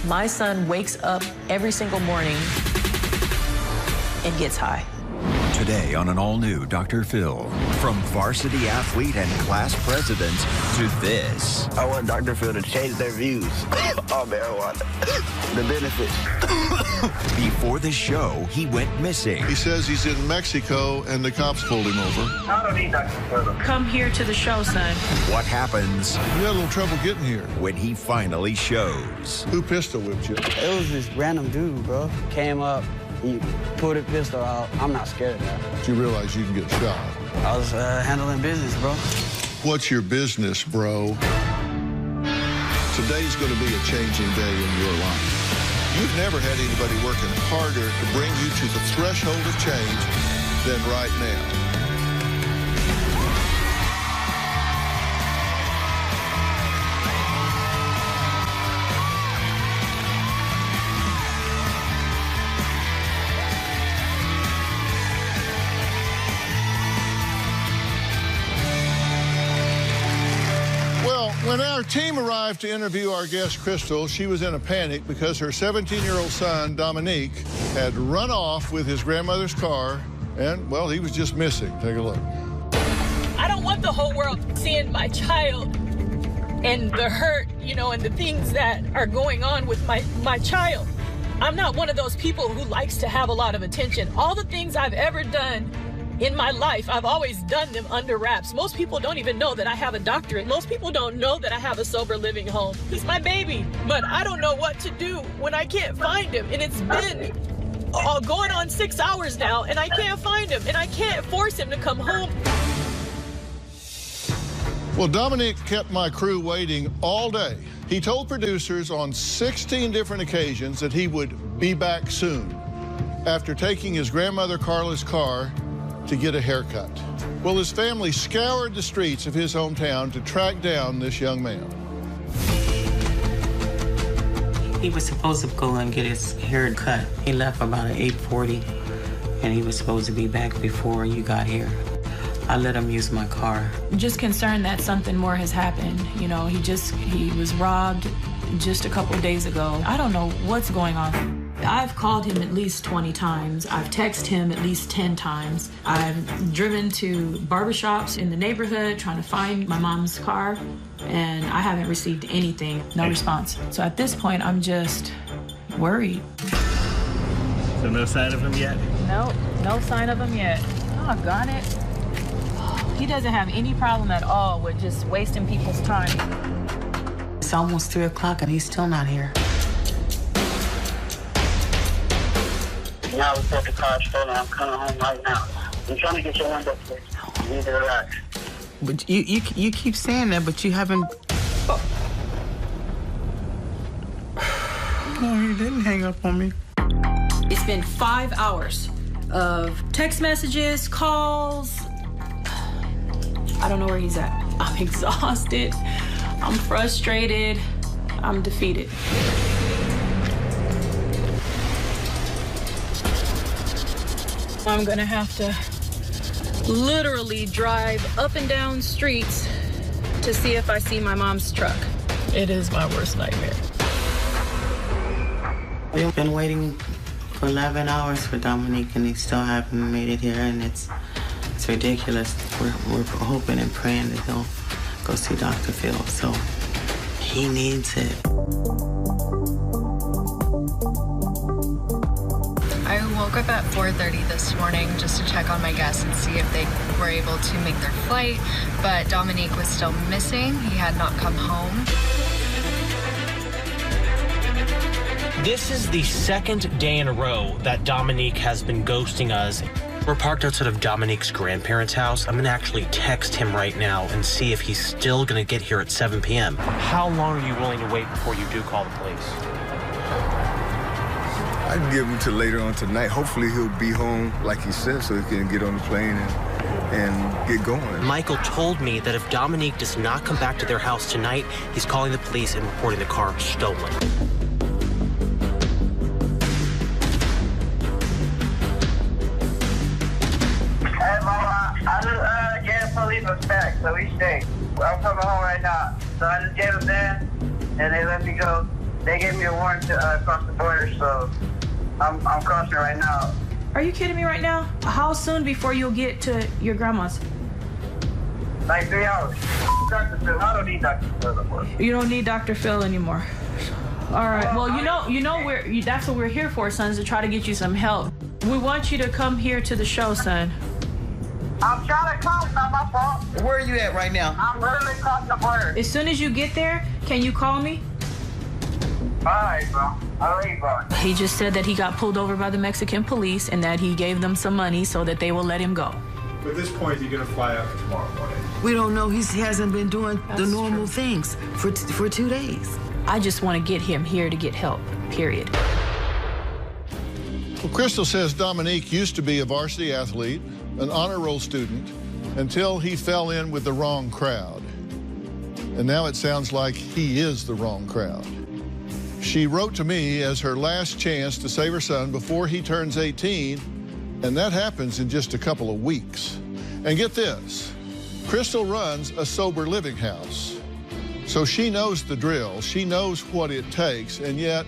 My son wakes up every single morning and gets high. Today on an all-new Dr. Phil, from varsity athlete and class president to this. I want Dr. Phil to change their views on marijuana, the benefits. Before the show, he went missing. He says he's in Mexico and the cops pulled him over. I don't need Dr. Phil. Come here to the show, son. What happens You had a little trouble getting here. when he finally shows? Who pistol whipped you? It was this random dude, bro. Came up, he pulled a pistol out. I'm not scared of that. You realize you can get shot. I was handling business, bro. What's your business, bro? Today's going to be a changing day in your life. You've never had anybody working harder to bring you to the threshold of change than right now. When our team arrived to interview our guest, Crystal, she was in a panic because her 17-year-old son, Dominique, had run off with his grandmother's car, and, well, he was just missing. Take a look. I don't want the whole world seeing my child and the hurt, you know, and the things that are going on with my child. I'm not one of those people who likes to have a lot of attention. All the things I've ever done in my life, I've always done them under wraps. Most people don't even know that I have a doctorate. Most people don't know that I have a sober living home. He's my baby, but I don't know what to do when I can't find him. And it's been going on 6 hours now, and I can't find him, and I can't force him to come home. Well, Dominique kept my crew waiting all day. He told producers on 16 different occasions that he would be back soon after taking his grandmother Carla's car to get a haircut. Well, his family scoured the streets of his hometown to track down this young man. He was supposed to go and get his hair cut. He left about at 8:40, and he was supposed to be back before you got here. I let him use my car. I'm just concerned that something more has happened. You know, he was robbed just a couple days ago. I don't know what's going on. I've called him at least 20 times. I've texted him at least 10 times. I've driven to barbershops in the neighborhood trying to find my mom's car, and I haven't received anything, no response. So at this point, I'm just worried. So no sign of him yet? No sign of him yet. Doggone it. He doesn't have any problem at all with just wasting people's time. It's almost 3 o'clock, and he's still not here. Now we put the car stolen. I'm coming home right now. I'm trying to get your window fixed. You need to relax. But you keep saying that, but you haven't... Oh. No, he didn't hang up on me. It's been 5 hours of text messages, calls. I don't know where he's at. I'm exhausted. I'm frustrated. I'm defeated. I'm gonna have to literally drive up and down streets to see if I see my mom's truck. It is my worst nightmare. We've been waiting for 11 hours for Dominique, and he still haven't made it here, and it's ridiculous. We're hoping and praying that he'll go see Dr. Phil, so he needs it. I woke up at 4:30 this morning just to check on my guests and see if they were able to make their flight, but Dominique was still missing. He had not come home. This is the second day in a row that Dominique has been ghosting us. We're parked outside of Dominique's grandparents' house. I'm gonna actually text him right now and see if he's still gonna get here at 7 p.m. How long are you willing to wait before you do call the police? I'd give him till later on tonight. Hopefully he'll be home, like he said, so he can get on the plane and get going. Michael told me that if Dominique does not come back to their house tonight, he's calling the police and reporting the car stolen. Hey, Mama, I just gave the police us back, so we stay. I'm coming home right now. So I just gave them that, and they let me go. They gave me a warrant to cross the border, so I'm crossing right now. Are you kidding me right now? How soon before you'll get to your grandma's? Like 3 hours. Dr. Phil, I don't need Dr. Phil anymore. You don't need Dr. Phil anymore. All right. Well, that's what we're here for, son, is to try to get you some help. We want you to come here to the show, son. I'm trying to come. It's not my fault. Where are you at right now? I'm literally crossing the border. As soon as you get there, can you call me? All right, bro. I'll leave, bro. He just said that he got pulled over by the Mexican police and that he gave them some money so that they will let him go. At this point, you're going to fly out tomorrow morning. We don't know. He hasn't been doing the normal things for 2 days. I just want to get him here to get help, period. Well, Crystal says Dominique used to be a varsity athlete, an honor roll student, until he fell in with the wrong crowd. And now it sounds like he is the wrong crowd. She wrote to me as her last chance to save her son before he turns 18, and that happens in just a couple of weeks. And get this, Crystal runs a sober living house. So she knows the drill, she knows what it takes, and yet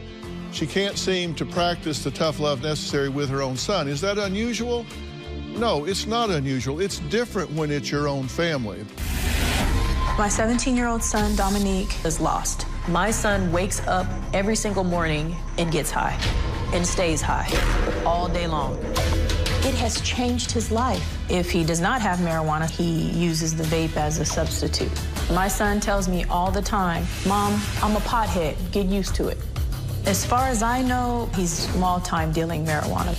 she can't seem to practice the tough love necessary with her own son. Is that unusual? No, it's not unusual. It's different when it's your own family. My 17-year-old son, Dominique, is lost. My son wakes up every single morning and gets high and stays high all day long. It has changed his life. If he does not have marijuana, he uses the vape as a substitute. My son tells me all the time, Mom, I'm a pothead, get used to it. As far as I know, he's small-time dealing marijuana.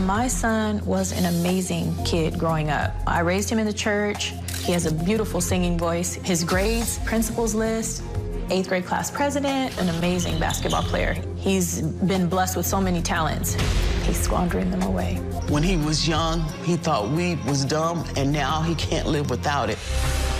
My son was an amazing kid growing up. I raised him in the church. He has a beautiful singing voice. His grades, principals list, 8th grade class president, an amazing basketball player. He's been blessed with so many talents. He's squandering them away. When he was young, he thought weed was dumb, and now he can't live without it.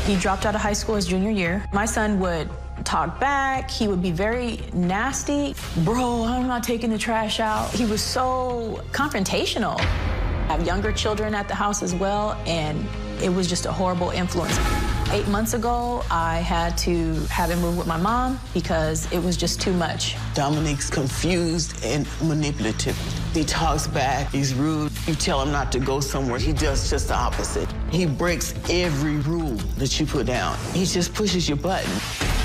He dropped out of high school his junior year. My son would talk back. He would be very nasty. Bro, I'm not taking the trash out. He was so confrontational. I have younger children at the house as well, and it was just a horrible influence. 8 months ago, I had to have him move with my mom because it was just too much. Dominique's confused and manipulative. He talks back, he's rude. You tell him not to go somewhere, he does just the opposite. He breaks every rule that you put down. He just pushes your button.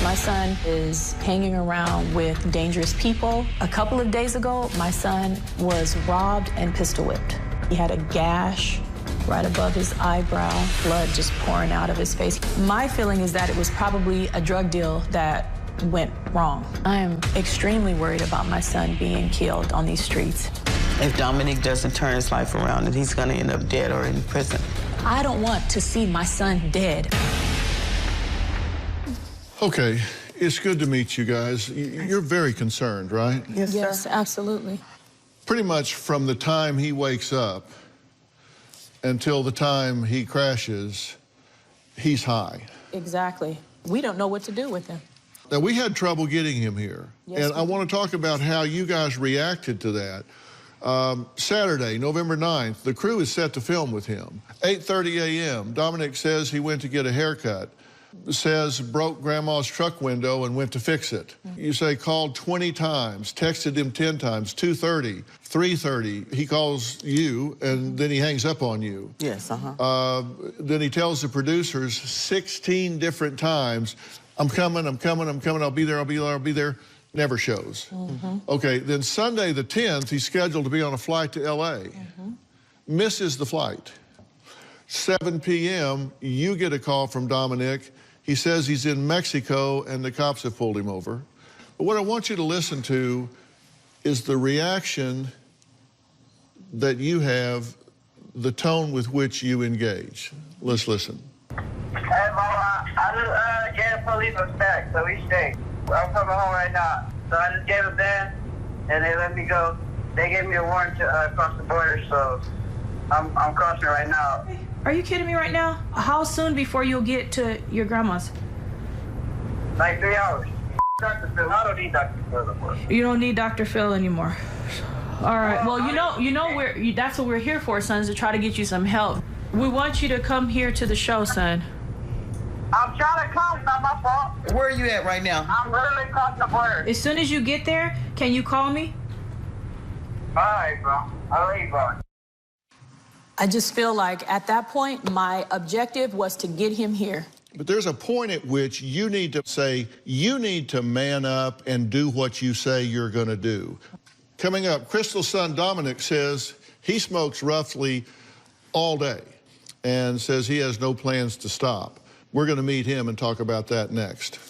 My son is hanging around with dangerous people. A couple of days ago, my son was robbed and pistol whipped. He had a gash right above his eyebrow, blood just pouring out of his face. My feeling is that it was probably a drug deal that went wrong. I am extremely worried about my son being killed on these streets. If Dominique doesn't turn his life around, then he's gonna end up dead or in prison. I don't want to see my son dead. Okay, it's good to meet you guys. You're very concerned, right? Yes, absolutely. Pretty much from the time he wakes up until the time he crashes, he's high. Exactly. We don't know what to do with him. Now, we had trouble getting him here. Yes, and I want to talk about how you guys reacted to that. Saturday, November 9th, the crew is set to film with him. 8:30 a.m., Dominic says he went to get a haircut. Says broke grandma's truck window and went to fix it. You say called 20 times, texted him 10 times, 2:30, 3:30. He calls you and then he hangs up on you. Yes, Then he tells the producers 16 different times, I'm coming, I'll be there, I'll be there. Never shows. Okay, then Sunday the 10th, he's scheduled to be on a flight to LA. Misses the flight. 7 p.m., you get a call from Dominic. He says he's in Mexico and the cops have pulled him over. But what I want you to listen to is the reaction that you have, the tone with which you engage. Let's listen. Hey, Mama, I just gave the police a stack, so we stay. I'm coming home right now. So I just gave them that, and they let me go. They gave me a warrant to cross the border, so I'm crossing right now. Are you kidding me right now? How soon before you'll get to your grandma's? Like 3 hours. Dr. Phil, I don't need Dr. Phil anymore. You don't need Dr. Phil anymore. All right. Well, that's what we're here for, son, is to try to get you some help. We want you to come here to the show, son. I'm trying to come. It's not my fault. Where are you at right now? I'm literally crossing the border. As soon as you get there, can you call me? All right, bro. I'll leave, bro. I just feel like at that point, my objective was to get him here. But there's a point at which you need to say, you need to man up and do what you say you're going to do. Coming up, Crystal's son Dominic says he smokes roughly all day and says he has no plans to stop. We're going to meet him and talk about that next.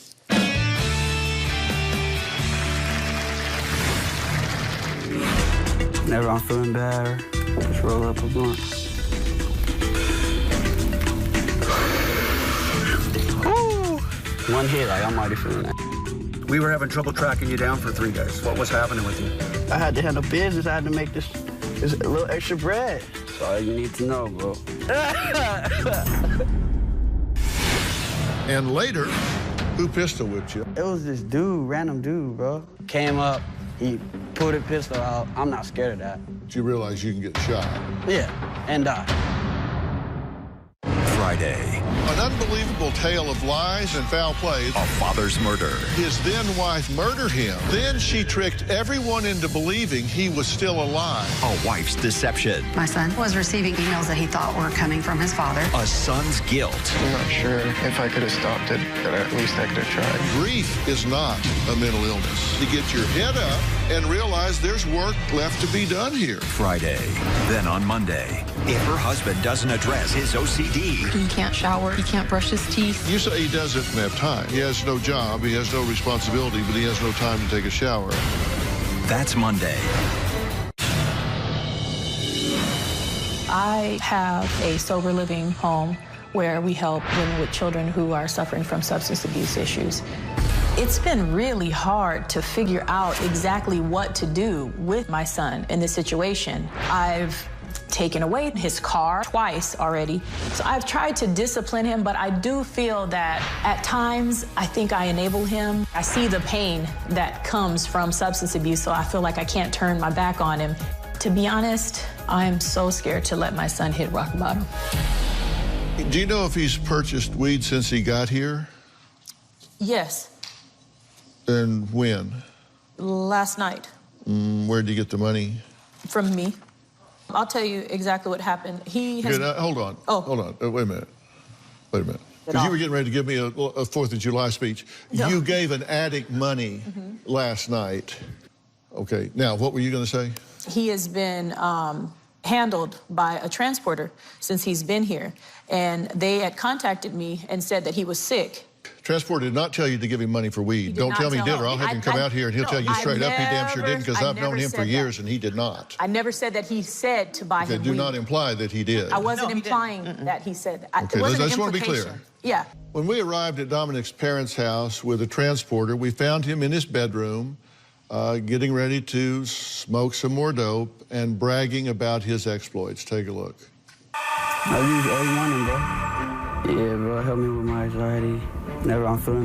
Whenever I'm feeling bad, just roll up a blunt. Woo! One hit, like I'm already feeling that. We were having trouble tracking you down for 3 days. What was happening with you? I had to handle business. I had to make this a little extra bread. That's all you need to know, bro. And later, who pistol whipped you? It was this dude, random dude, bro. Came up, he pulled a pistol out. I'm not scared of that. Did you realize you can get shot? Yeah, and die. Friday. An unbelievable tale of lies and foul play. A father's murder. His then-wife murdered him. Then she tricked everyone into believing he was still alive. A wife's deception. My son was receiving emails that he thought were coming from his father. A son's guilt. I'm not sure if I could have stopped it, but at least I could have tried. Grief is not a mental illness. To get your head up and realize there's work left to be done here. Friday. Then on Monday, if her husband doesn't address his OCD. He can't shower. He can't brush his teeth. You say he doesn't have time. He has no job. He has no responsibility, but he has no time to take a shower. That's Monday. I have a sober living home where we help women with children who are suffering from substance abuse issues. It's been really hard to figure out exactly what to do with my son in this situation. I've taken away his car twice already. So I've tried to discipline him, but I do feel that at times I think I enable him. I see the pain that comes from substance abuse, so I feel like I can't turn my back on him. To be honest, I'm so scared to let my son hit rock bottom. Do you know if he's purchased weed since he got here? Yes. And when? Last night. Where'd you get the money? From me. I'll tell you exactly what happened. He has... Okay, now, hold on. Oh. Hold on. Wait a minute. Wait a minute. Because you were getting ready to give me a 4th of July speech. No. You gave an addict money last night. Okay. Now, what were you going to say? He has been handled by a transporter since he's been here. And they had contacted me and said that he was sick. Transporter did not tell you to give him money for weed. Don't tell me he did, or I'll have him come out here and he'll tell you straight up he damn sure didn't, because I've known him for years and he did not. I never said that he said to buy him weed. Do not imply that he did. I wasn't implying that he said that. Okay, I just want to be clear. Yeah. When we arrived at Dominic's parents' house with a transporter, we found him in his bedroom getting ready to smoke some more dope and bragging about his exploits. Take a look. I use every morning, bro. Yeah, bro, help me with my anxiety. Whenever I'm feeling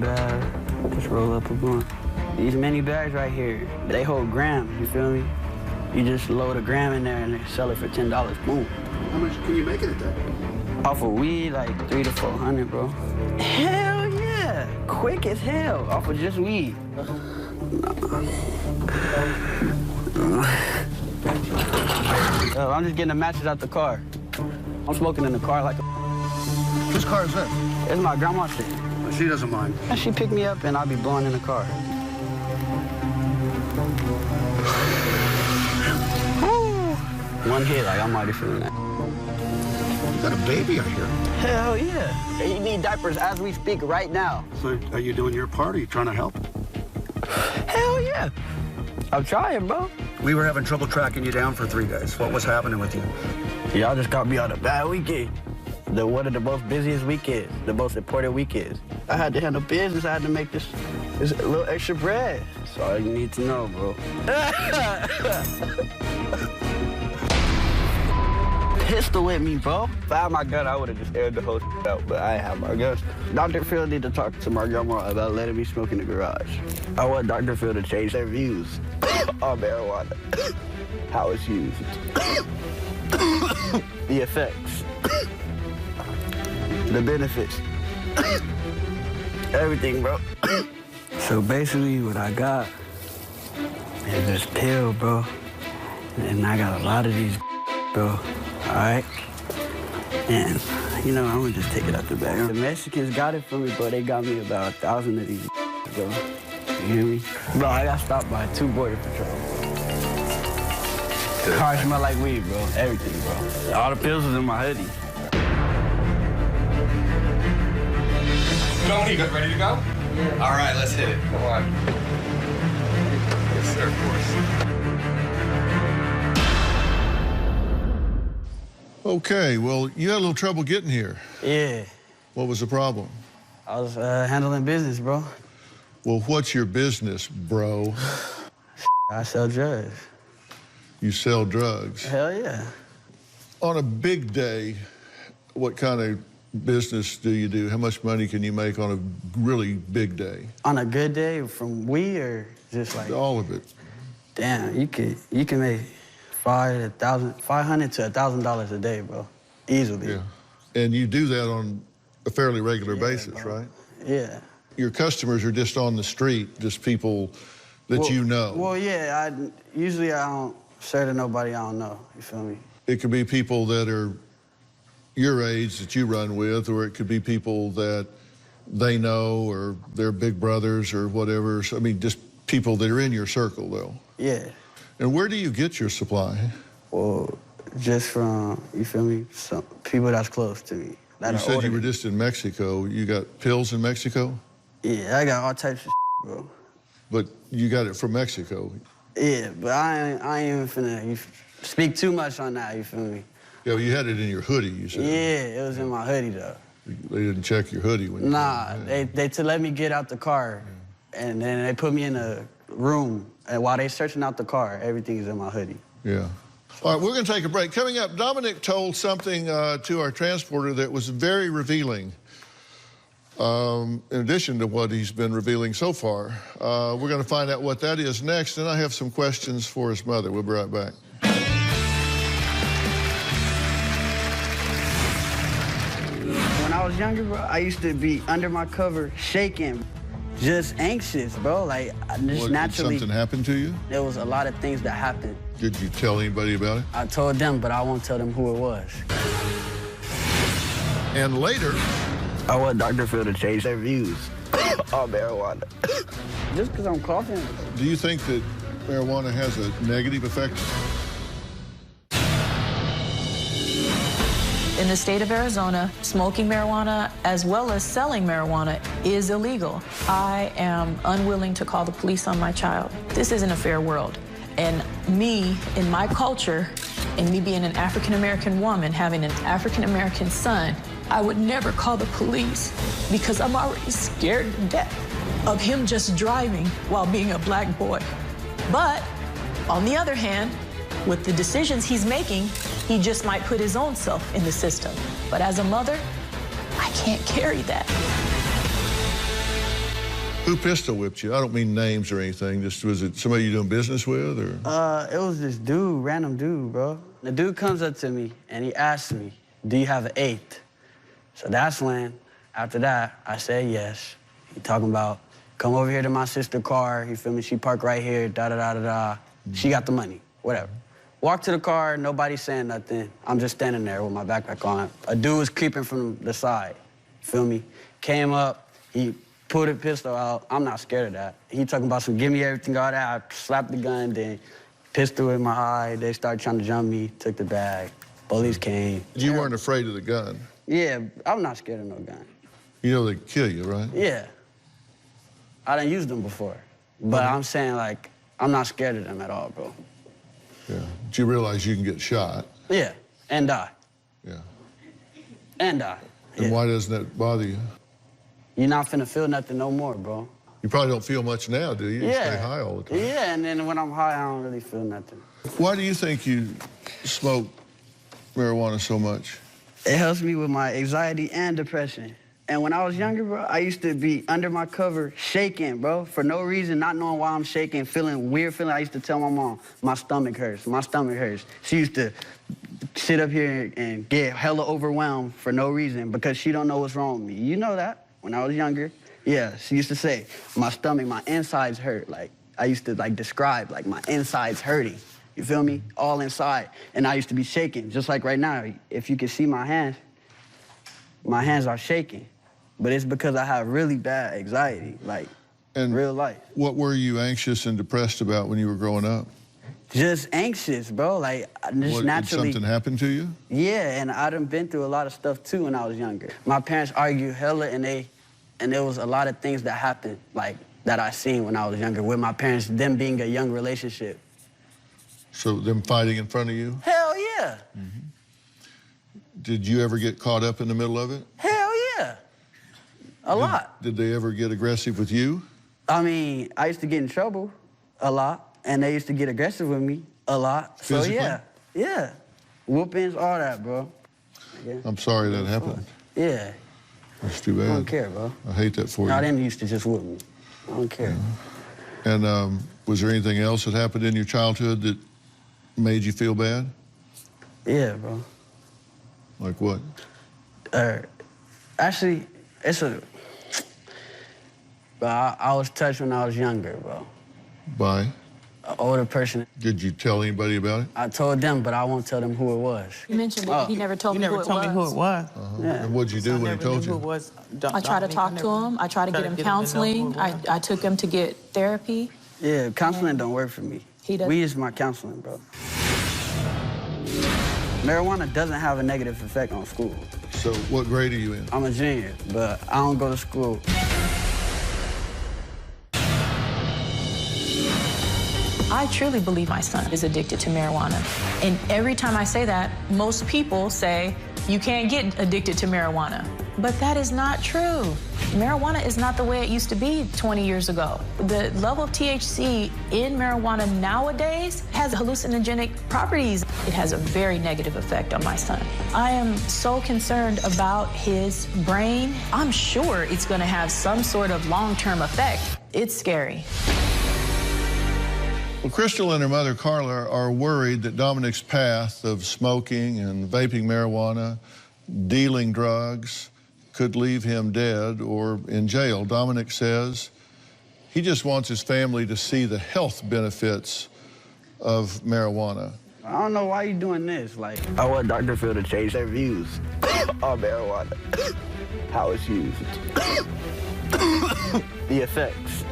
bag, just roll up a blunt. These mini bags right here, they hold grams, you feel me? You just load a gram in there and they sell it for $10, boom. How much can you make it at that? Off of weed, like $300 to $400, bro. Hell yeah, quick as hell, off of just weed. I'm just getting the matches out the car. I'm smoking in the car like a... Whose car is that? It's my grandma's shit. Well, she doesn't mind. And she picked me up and I'll be blowing in the car. One hit, like I'm already feeling that. You got a baby out here. Hell yeah. You need diapers as we speak right now. So are you doing your part? Are you trying to help? Hell yeah. I'm trying, bro. We were having trouble tracking you down for 3 days. What was happening with you? Y'all just got me on a bad weekend. One of the most busiest weekends, the most important weekends. I had to handle business. I had to make this little extra bread. That's all you need to know, bro. Pistol with me, bro. If I had my gun, I would have just aired the whole out, but I have my gun. Dr. Phil need to talk to my grandma about letting me smoke in the garage. I want Dr. Phil to change their views on marijuana, how it's used, the effects, the benefits, everything, bro. So basically what I got is this pill, bro, and I got a lot of these, bro. All right? And, you know, I'm gonna just take it out the bag. The Mexicans got it for me, bro. They got me about 1,000 of these, bro. You hear me? Bro, I got stopped by 2 border patrol. Car smell like weed, bro. Everything, bro. All the pills was in my hoodie. Tony, ready to go? Yeah. All right, let's hit it. Come on. Yes, sir, of course. Okay, well, you had a little trouble getting here. Yeah. What was the problem? I was handling business, bro. Well, what's your business, bro? I sell drugs. You sell drugs? Hell yeah. On a big day, what kind of business do you do? How much money can you make on a really big day? On a good day from weed or just like... All of it. Damn, you can make $500 to $1,000 a day, bro. Easily. Yeah. And you do that on a fairly regular basis, bro. Right? Yeah. Your customers are just on the street, just people that you know. Well, yeah, usually I don't say to nobody I don't know, you feel me? It could be people that are your age that you run with, or it could be people that they know, or they're big brothers or whatever. So, I mean, just people that are in your circle, though. Yeah. And where do you get your supply? Well, just from, you feel me, some people that's close to me. You said you were just in Mexico. You got pills in Mexico? Yeah, I got all types of bro. But you got it from Mexico? Yeah, but I ain't even finna speak too much on that, you feel me? Yeah, well, you had it in your hoodie, you said. Yeah, it was in my hoodie, though. They didn't check your hoodie when you they let me get out the car, and then they put me in a room, and while they searching out the car, everything is in my hoodie. Yeah. All right, we're going to take a break. Coming up, Dominic told something to our transporter that was very revealing, in addition to what he's been revealing so far. We're going to find out what that is next, and I have some questions for his mother. We'll be right back. When I was younger, bro, I used to be under my cover shaking, just anxious, bro. Like, just naturally. Did something happen to you? There was a lot of things that happened. Did you tell anybody about it? I told them, but I won't tell them who it was. And later, I want Dr. Phil to change their views on marijuana. Just because I'm coughing. Do you think that marijuana has a negative effect? In the state of Arizona, smoking marijuana as well as selling marijuana is illegal. I am unwilling to call the police on my child. This isn't a fair world. And me, in my culture, and me being an African-American woman, having an African-American son, I would never call the police because I'm already scared to death of him just driving while being a black boy. But on the other hand, with the decisions he's making, he just might put his own self in the system. But as a mother, I can't carry that. Who pistol whipped you? I don't mean names or anything. Just, was it somebody you doing business with, or? It was this dude, random dude, bro. The dude comes up to me and he asks me, do you have an 8th? So that's when, after that, I said yes. He talking about, come over here to my sister's car, you feel me? She parked right here, da-da-da-da-da. She got the money, whatever. Walk to the car, nobody saying nothing. I'm just standing there with my backpack on. A dude was creeping from the side, feel me? Came up, he pulled a pistol out. I'm not scared of that. He talking about some, give me everything, all that. I slapped the gun, then pistol in my eye. They started trying to jump me, took the bag. Police came. You weren't afraid of the gun? Yeah, I'm not scared of no gun. You know they kill you, right? Yeah. I done used them before. But I'm saying, like, I'm not scared of them at all, bro. Yeah. But you realize you can get shot? Yeah, and die. Yeah. And die. And why doesn't that bother you? You're not finna feel nothing no more, bro. You probably don't feel much now, do you? You Yeah. stay high all the time. Yeah, and then when I'm high, I don't really feel nothing. Why do you think you smoke marijuana so much? It helps me with my anxiety and depression. And when I was younger, bro, I used to be under my cover shaking, bro, for no reason, not knowing why I'm shaking, feeling weird feeling. I used to tell my mom, my stomach hurts, my stomach hurts. She used to sit up here and get hella overwhelmed for no reason because she don't know what's wrong with me. You know that, when I was younger. Yeah, she used to say, my stomach, my insides hurt. Like, I used to, like, describe, like, my insides hurting. You feel me? All inside. And I used to be shaking, just like right now. If you can see my hands are shaking. But it's because I have really bad anxiety, like, and real life. What were you anxious and depressed about when you were growing up? Just anxious, bro. Like, just naturally. Did something happen to you? Yeah, and I done been through a lot of stuff, too, when I was younger. My parents argued hella, and there was a lot of things that happened, like, that I seen when I was younger with my parents, them being a young relationship. So them fighting in front of you? Hell yeah. Mm-hmm. Did you ever get caught up in the middle of it? Hell yeah. A lot. Did they ever get aggressive with you? I mean, I used to get in trouble a lot, and they used to get aggressive with me a lot. Physically? So, yeah. Whoopings, all that, bro. Yeah. I'm sorry that happened. Yeah. That's too bad. I don't care, bro. I hate that for you. No, them used to just whoop me. I don't care. Yeah. And was there anything else that happened in your childhood that made you feel bad? Yeah, bro. Like what? Actually, Bro, I was touched when I was younger, bro. By? An older person. Did you tell anybody about it? I told them, but I won't tell them who it was. You mentioned that he never told me who it was. You never told me who it was. Yeah. And what'd you do when he told you? I tried to talk to him. I tried to get him counseling. I took him to get therapy. Yeah, counseling don't work for me. He does. Weed is my counseling, bro. Marijuana doesn't have a negative effect on school. So what grade are you in? I'm a junior, but I don't go to school. I truly believe my son is addicted to marijuana. And every time I say that, most people say, you can't get addicted to marijuana. But that is not true. Marijuana is not the way it used to be 20 years ago. The level of THC in marijuana nowadays has hallucinogenic properties. It has a very negative effect on my son. I am so concerned about his brain. I'm sure it's going to have some sort of long-term effect. It's scary. Well, Crystal and her mother, Carla, are worried that Dominic's path of smoking and vaping marijuana, dealing drugs, could leave him dead or in jail. Dominic says he just wants his family to see the health benefits of marijuana. I don't know why you're doing this. Like, I want Dr. Phil to change their views on marijuana, how it's used, the effects,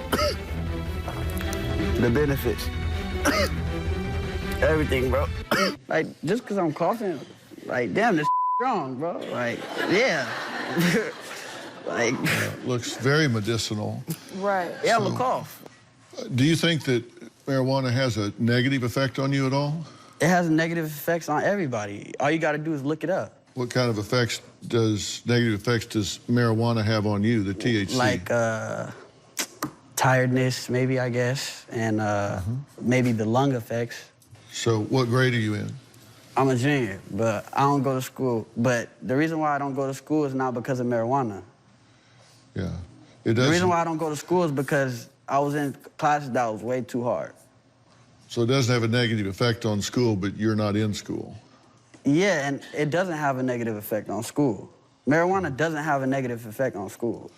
the benefits, everything, bro. Like, just because I'm coughing, like, damn, this strong, bro. Like, yeah. Like, looks very medicinal. Right. Yeah, I'm a cough. Do you think that marijuana has a negative effect on you at all? It has negative effects on everybody. All you got to do is look it up. What kind of negative effects does marijuana have on you, the THC? Like tiredness, maybe, I guess, and maybe the lung effects. So what grade are you in? I'm a junior, but I don't go to school. But the reason why I don't go to school is not because of marijuana. Yeah. The reason why I don't go to school is because I was in classes that was way too hard. So it doesn't have a negative effect on school, but you're not in school. Yeah, and it doesn't have a negative effect on school. Marijuana doesn't have a negative effect on school.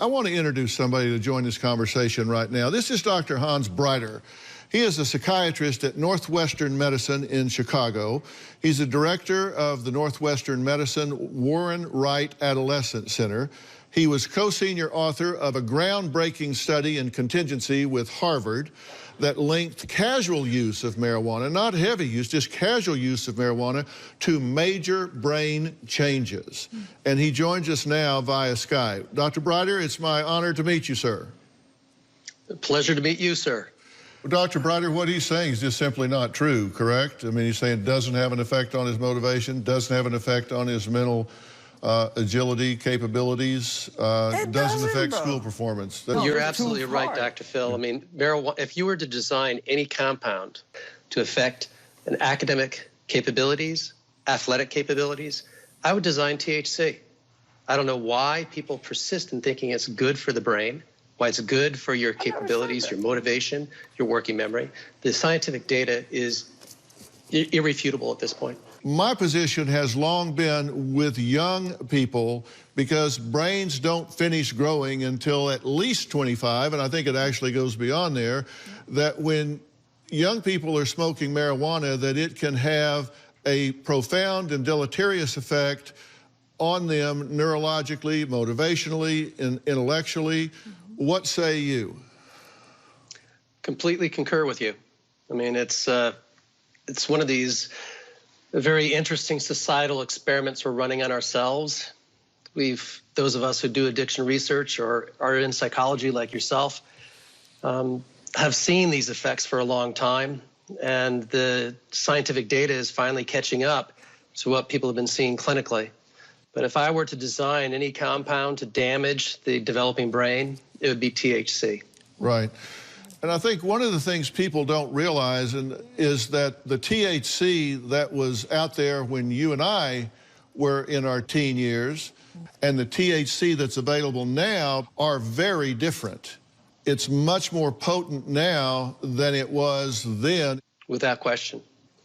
I want to introduce somebody to join this conversation right now. This is Dr. Hans Breiter. He is a psychiatrist at Northwestern Medicine in Chicago. He's the director of the Northwestern Medicine Warren Wright Adolescent Center. He was co-senior author of a groundbreaking study in contingency with Harvard that linked casual use of marijuana, not heavy use, just casual use of marijuana, to major brain changes. And he joins us now via Skype. Dr. Breiter, it's my honor to meet you, sir. A pleasure to meet you, sir. Well, Dr. Breiter, what he's saying is just simply not true, correct? I mean, he's saying it doesn't have an effect on his motivation, doesn't have an effect on his mental agility, capabilities, doesn't affect school performance. You're absolutely right, Dr. Phil. I mean, marijuana, if you were to design any compound to affect an academic capabilities, athletic capabilities, I would design THC. I don't know why people persist in thinking it's good for the brain, why it's good for your capabilities, your motivation, your working memory. The scientific data is irrefutable at this point. My position has long been with young people because brains don't finish growing until at least 25, and I think it actually goes beyond there, that when young people are smoking marijuana, that it can have a profound and deleterious effect on them neurologically, motivationally, and intellectually. What say you? Completely concur with you. I mean, it's one of these very interesting societal experiments we're running on ourselves. Those of us who do addiction research or are in psychology like yourself, have seen these effects for a long time, and the scientific data is finally catching up to what people have been seeing clinically. But if I were to design any compound to damage the developing brain, it would be THC. Right. And I think one of the things people don't realize is that the THC that was out there when you and I were in our teen years and the THC that's available now are very different. It's much more potent now than it was then. Without question.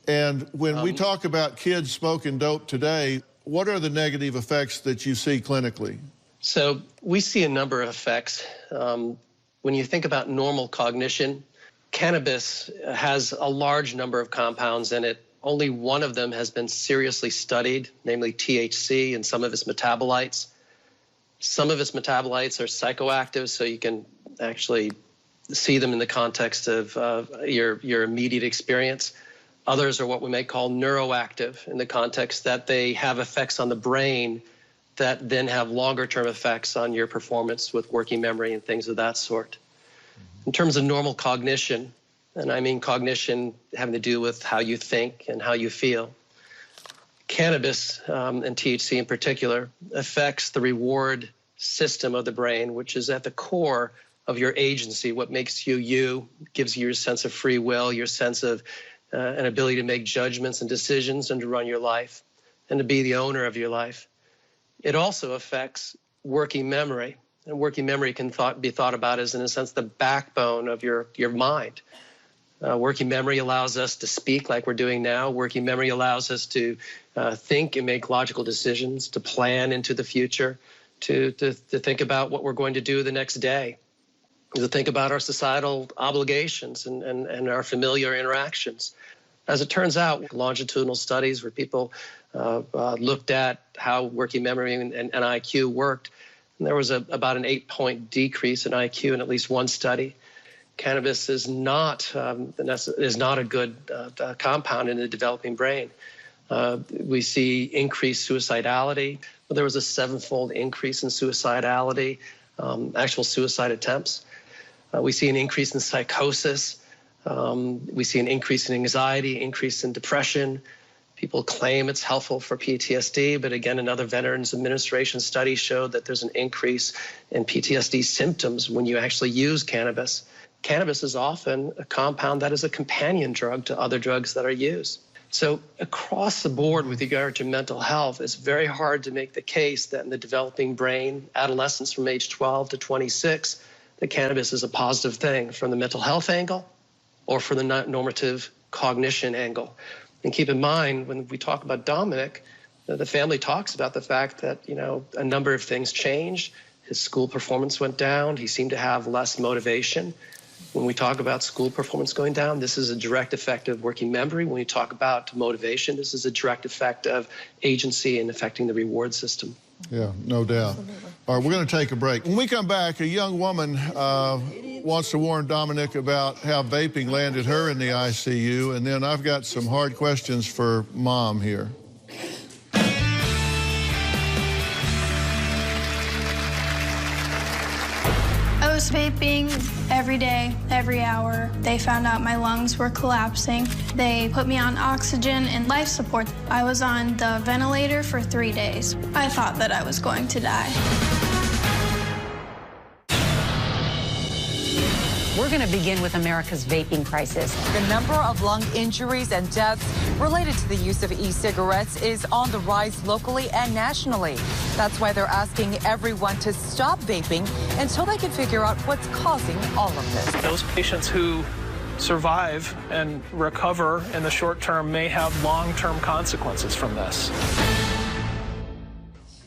And when we talk about kids smoking dope today, what are the negative effects that you see clinically? So we see a number of effects. When you think about normal cognition, cannabis has a large number of compounds in it. Only one of them has been seriously studied, namely THC and some of its metabolites. Some of its metabolites are psychoactive, so you can actually see them in the context of your immediate experience. Others are what we may call neuroactive in the context that they have effects on the brain that then have longer-term effects on your performance with working memory and things of that sort. In terms of normal cognition, and I mean cognition having to do with how you think and how you feel, cannabis, and THC in particular, affects the reward system of the brain, which is at the core of your agency, what makes you you, gives you your sense of free will, your sense of an ability to make judgments and decisions and to run your life and to be the owner of your life. It also affects working memory, and working memory can be thought about as, in a sense, the backbone of your mind. Working memory allows us to speak like we're doing now. Working memory allows us to think and make logical decisions, to plan into the future, to think about what we're going to do the next day, to think about our societal obligations and our familiar interactions. As it turns out, longitudinal studies where people looked at how working memory and IQ worked, and there was about an 8-point decrease in IQ in at least one study. Cannabis is not a good compound in the developing brain. We see increased suicidality. There was a 7-fold increase in suicidality, actual suicide attempts. We see an increase in psychosis. We see an increase in anxiety, increase in depression. People claim it's helpful for PTSD, but again, another Veterans Administration study showed that there's an increase in PTSD symptoms when you actually use cannabis. Cannabis is often a compound that is a companion drug to other drugs that are used. So across the board with regard to mental health, it's very hard to make the case that in the developing brain, adolescents from age 12 to 26, that cannabis is a positive thing from the mental health angle or from the normative cognition angle. And keep in mind, when we talk about Dominic, the family talks about the fact that, you know, a number of things changed. His school performance went down. He seemed to have less motivation. When we talk about school performance going down, this is a direct effect of working memory. When we talk about motivation, this is a direct effect of agency and affecting the reward system. Yeah, no doubt. All right, we're going to take a break. When we come back, a young woman wants to warn Dominic about how vaping landed her in the ICU, and then I've got some hard questions for Mom here. I was vaping every day, every hour. They found out my lungs were collapsing. They put me on oxygen and life support. I was on the ventilator for 3 days. I thought that I was going to die. We're going to begin with America's vaping crisis. The number of lung injuries and deaths related to the use of e-cigarettes is on the rise locally and nationally. That's why they're asking everyone to stop vaping until they can figure out what's causing all of this. Those patients who survive and recover in the short term may have long-term consequences from this.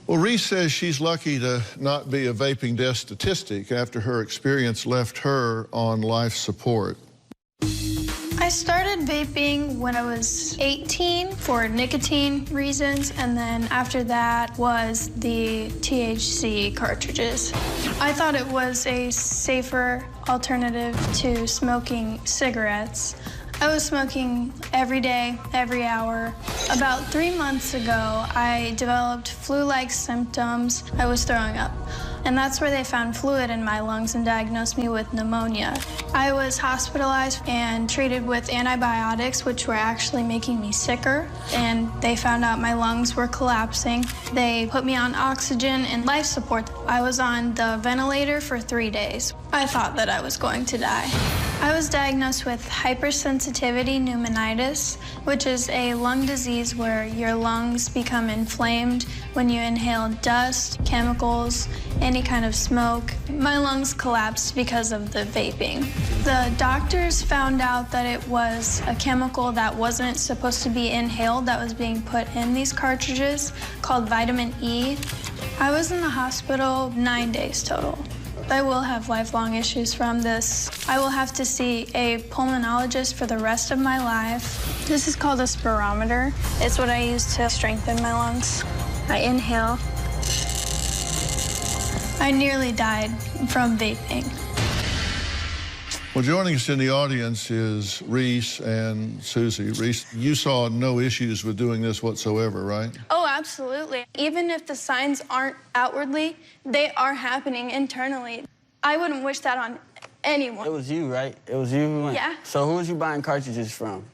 Well, Reese says she's lucky to not be a vaping death statistic after her experience left her on life support. I started vaping when I was 18 for nicotine reasons, and then after that was the THC cartridges. I thought it was a safer alternative to smoking cigarettes. I was smoking every day, every hour. About 3 months ago, I developed flu-like symptoms. I was throwing up. And that's where they found fluid in my lungs and diagnosed me with pneumonia. I was hospitalized and treated with antibiotics, which were actually making me sicker. And they found out my lungs were collapsing. They put me on oxygen and life support. I was on the ventilator for 3 days. I thought that I was going to die. I was diagnosed with hypersensitivity pneumonitis, which is a lung disease where your lungs become inflamed when you inhale dust, chemicals, any kind of smoke. My lungs collapsed because of the vaping. The doctors found out that it was a chemical that wasn't supposed to be inhaled that was being put in these cartridges called vitamin E. I was in the hospital 9 days total. I will have lifelong issues from this. I will have to see a pulmonologist for the rest of my life. This is called a spirometer. It's what I use to strengthen my lungs. I inhale. I nearly died from vaping. Well, joining us in the audience is Reese and Susie. Reese, you saw no issues with doing this whatsoever, right? Oh, absolutely. Even if the signs aren't outwardly, they are happening internally. I wouldn't wish that on anyone. It was you, right? It was you who went? Yeah. So who was you buying cartridges from?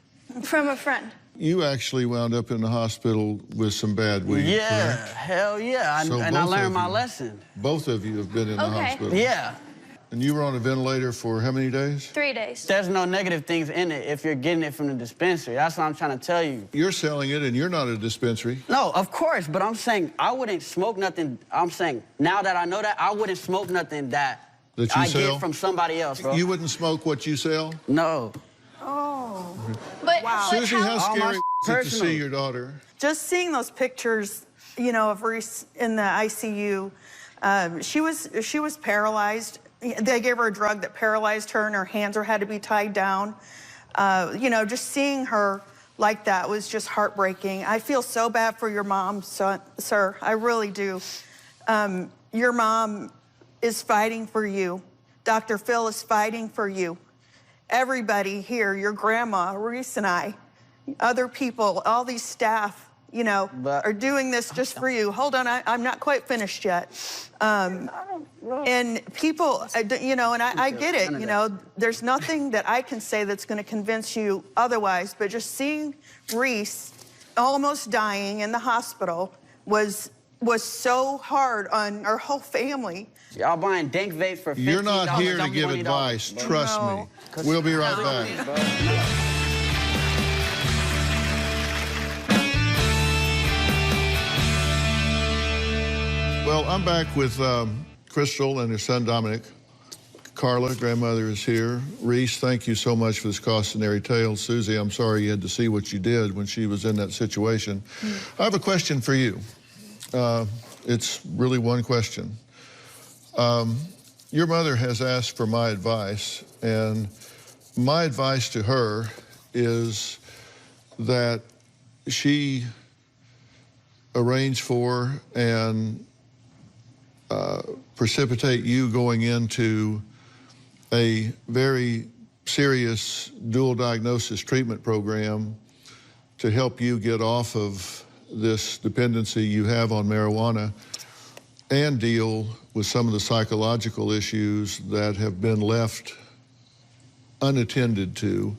From a friend. You actually wound up in the hospital with some bad weed, Yeah, correct? hell yeah. So and I learned my lesson. Both of you have been in the hospital. Yeah. And you were on a ventilator for how many days? 3 days. There's no negative things in it if you're getting it from the dispensary. That's what I'm trying to tell you. You're selling it and you're not a dispensary. No, of course, but I'm saying I wouldn't smoke nothing. I'm saying now that I know that, I wouldn't smoke nothing that I get from somebody else, bro. You wouldn't smoke what you sell? No. Oh. But wow. Susie, how scary is it to see your daughter? Just seeing those pictures, you know, of Reese in the ICU, she was paralyzed. They gave her a drug that paralyzed her and her hands had to be tied down. You know, just seeing her like that was just heartbreaking. I feel so bad for your mom, sir. I really do. Your mom is fighting for you. Dr. Phil is fighting for you. Everybody here, your grandma, Reese and I, other people, all these staff, you know, are doing this just for you. Hold on, I'm not quite finished yet. And people, you know, and I get it, you know, there's nothing that I can say that's going to convince you otherwise, but just seeing Reese almost dying in the hospital was so hard on our whole family. Y'all buying dank vape for $15. You're not here to give advice, trust me. We'll be right back. I'm back with Crystal and her son Dominic. Carla, grandmother, is here. Reese, thank you so much for this cautionary tale. Susie, I'm sorry you had to see what you did when she was in that situation. I have a question for you. It's really one question. Your mother has asked for my advice, and my advice to her is that she arrange for and precipitate you going into a very serious dual diagnosis treatment program to help you get off of this dependency you have on marijuana and deal with some of the psychological issues that have been left unattended to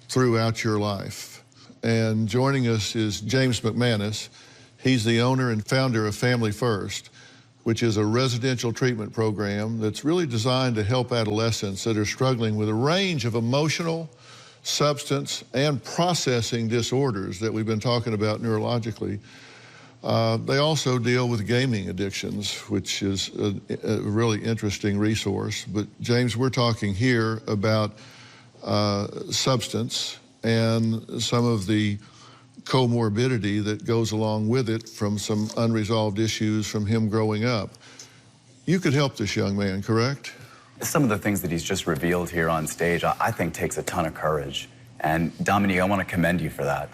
throughout your life. And joining us is James McManus. He's the owner and founder of Family First, which is a residential treatment program that's really designed to help adolescents that are struggling with a range of emotional, substance, and processing disorders that we've been talking about neurologically. They also deal with gaming addictions, which is a really interesting resource. But James, we're talking here about substance and some of the comorbidity that goes along with it from some unresolved issues from him growing up. You could help this young man, correct? Some of the things that he's just revealed here on stage, I think takes a ton of courage. And Dominique, I want to commend you for that.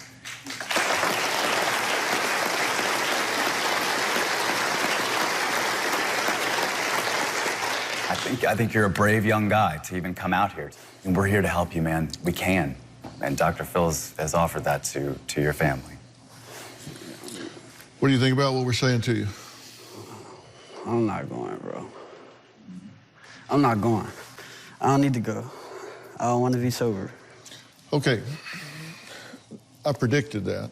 I think you're a brave young guy to even come out here. And we're here to help you, man. We can. And Dr. Phil has offered that to your family. What do you think about what we're saying to you? I'm not going, bro. I'm not going. I don't need to go. I don't want to be sober. Okay. I predicted that.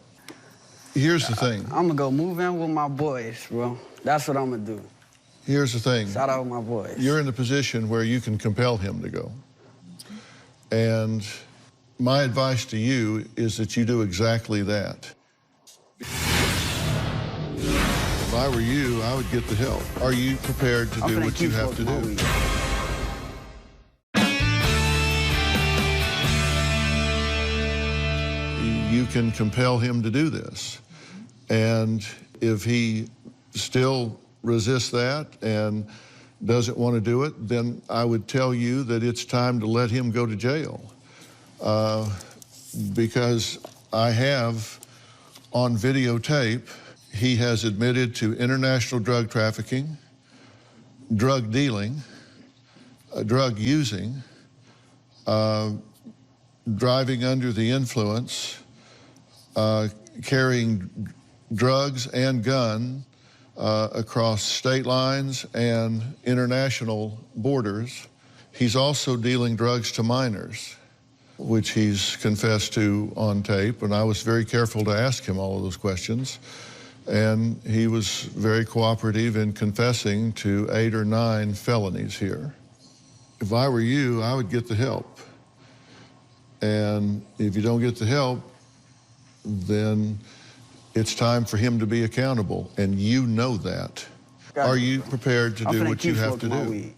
Here's the thing. I'm going to go move in with my boys, bro. That's what I'm going to do. Here's the thing. Shout out my boys. You're in a position where you can compel him to go. And my advice to you is that you do exactly that. If I were you, I would get the help. Are you prepared to do what you have to do? You can compel him to do this. And if he still resists that and doesn't want to do it, then I would tell you that it's time to let him go to jail. Because I have on videotape, he has admitted to international drug trafficking, drug dealing, drug using, driving under the influence, carrying drugs and gun across state lines and international borders. He's also dealing drugs to minors, which he's confessed to on tape, and I was very careful to ask him all of those questions. And he was very cooperative in confessing to 8 or 9 felonies here. If I were you, I would get the help. And if you don't get the help, then it's time for him to be accountable, and you know that. Are you prepared to do what you have to do?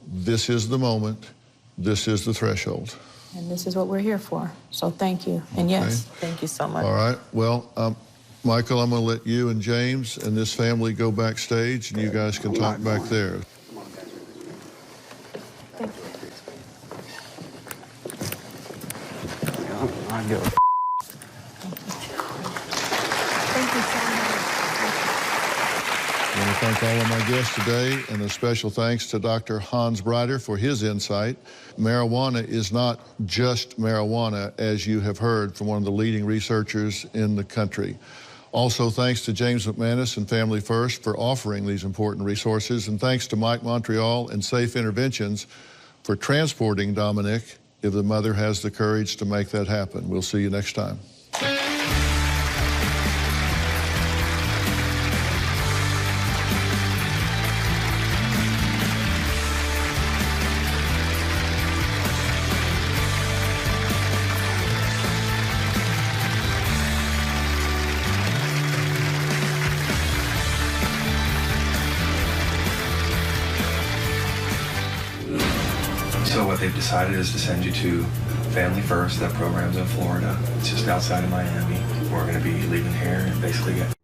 This is the moment. This is the threshold. And this is what we're here for. So thank you. And yes, thank you so much. All right. Well, Michael, I'm going to let you and James and this family go backstage, and you guys can talk back there. Thank you. I go. Thank you so much. I want to thank all of my guests today, and a special thanks to Dr. Hans Breiter for his insight. Marijuana is not just marijuana, as you have heard from one of the leading researchers in the country. Also, thanks to James McManus and Family First for offering these important resources, and thanks to Mike Montreal and Safe Interventions for transporting Dominic if the mother has the courage to make that happen. We'll see you next time. So what they've decided is to send you to Family First. That program's in Florida. It's just outside of Miami. We're going to be leaving here and basically get